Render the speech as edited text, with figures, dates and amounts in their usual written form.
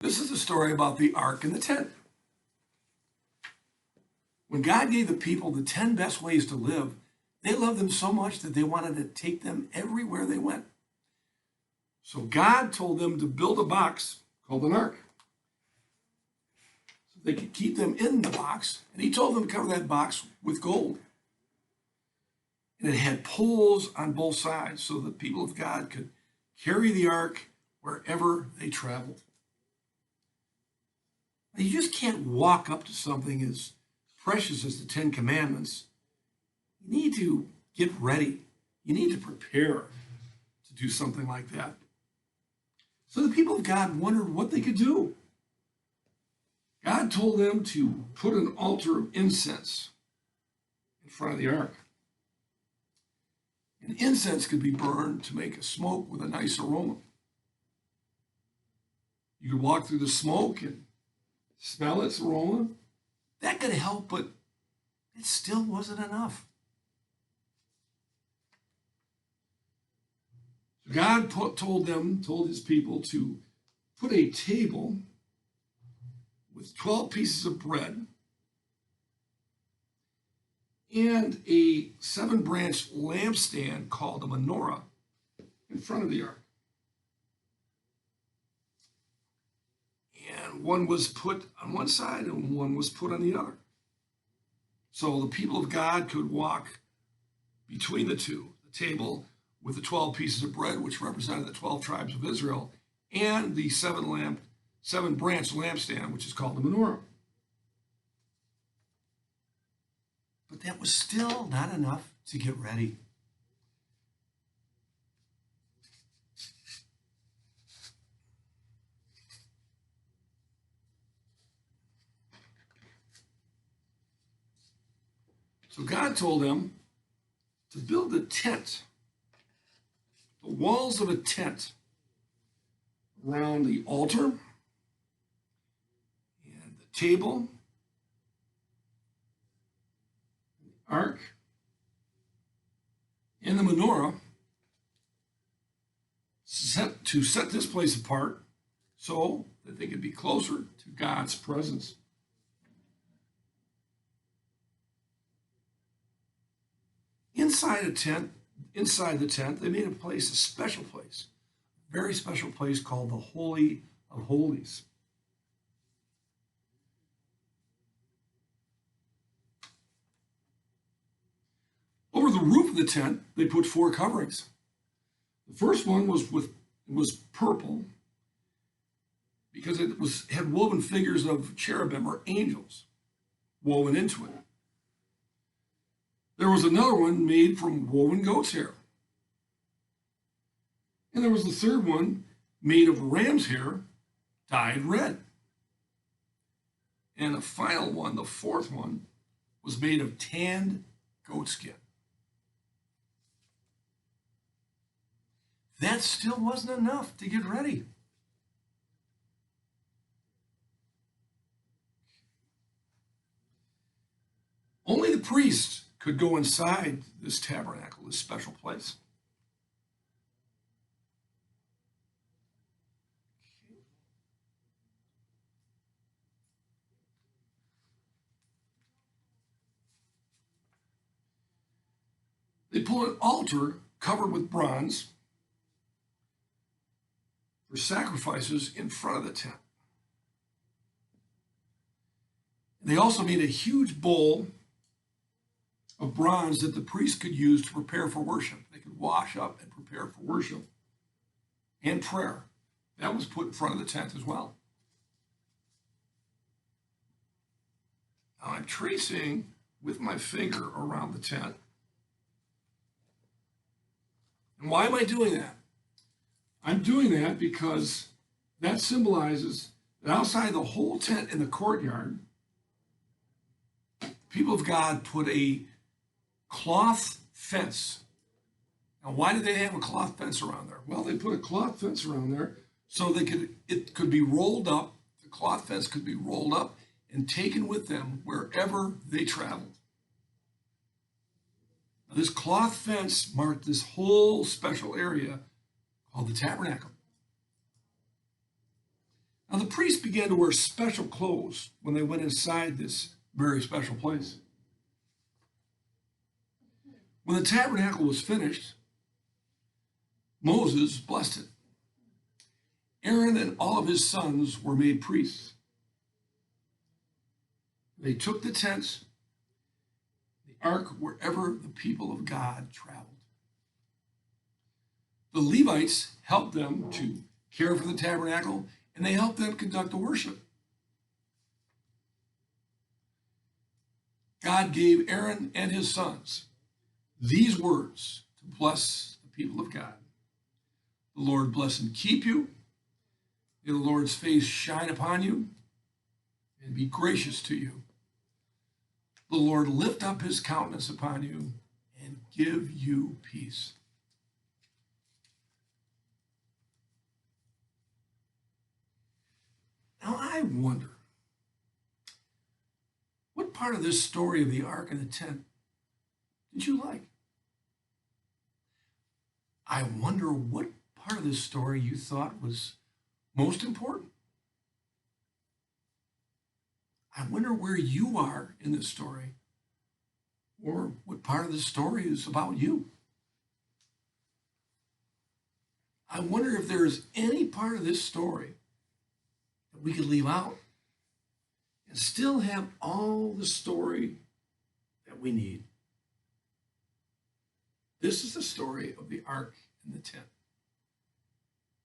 This is a story about the ark and the tent. When God gave the people the 10 best ways to live, they loved them so much that they wanted to take them everywhere they went. So God told them to build a box called an ark, so they could keep them in the box. And he told them to cover that box with gold. And it had poles on both sides so the people of God could carry the ark wherever they traveled. Now, you just can't walk up to something as precious as the 10 Commandments. You need to get ready. You need to prepare to do something like that. So the people of God wondered what they could do. God told them to put an altar of incense in front of the ark. And incense could be burned to make a smoke with a nice aroma. You could walk through the smoke and smell its aroma. That could help, but it still wasn't enough. God told his people to put a table with 12 pieces of bread and a 7-branch lampstand called a menorah in front of the ark. And one was put on one side and one was put on the other. So the people of God could walk between the two, the table with the 12 pieces of bread, which represented the 12 tribes of Israel, and the 7-branch lampstand, which is called the menorah. But that was still not enough to get ready. So God told them to build a tent, the walls of a tent around the altar and the table, the ark, and the menorah to set this place apart so that they could be closer to God's presence. Inside the tent, they made a special place, a very special place called the Holy of Holies. Over the roof of the tent, they put 4 coverings. The first one was purple because it had woven figures of cherubim or angels woven into it. There was another one made from woven goat's hair. And there was the third one made of ram's hair dyed red. And the final one, the fourth one, was made of tanned goat skin. That still wasn't enough to get ready. Only the priests could go inside this tabernacle, this special place. They put an altar covered with bronze for sacrifices in front of the tent. They also made a huge bowl of bronze that the priest could use to prepare for worship. They could wash up and prepare for worship and prayer. That was put in front of the tent as well. Now I'm tracing with my finger around the tent. And why am I doing that? I'm doing that because that symbolizes that outside the whole tent in the courtyard, people of God put a cloth fence. Now, why did they have a cloth fence around there? Well, they put a cloth fence around there so it could be rolled up. The cloth fence could be rolled up and taken with them wherever they traveled. Now, this cloth fence marked this whole special area called the tabernacle. Now the priests began to wear special clothes when they went inside this very special place. When the tabernacle was finished, Moses blessed it. Aaron and all of his sons were made priests. They took the tents, the ark, wherever the people of God traveled. The Levites helped them to care for the tabernacle, and they helped them conduct the worship. God gave Aaron and his sons these words to bless the people of God. The Lord bless and keep you. May the Lord's face shine upon you and be gracious to you. The Lord lift up his countenance upon you and give you peace. Now I wonder, what part of this story of the ark and the tent did you like? I wonder what part of this story you thought was most important. I wonder where you are in this story, or what part of this story is about you. I wonder if there is any part of this story that we could leave out and still have all the story that we need. This is the story of the ark and the tent.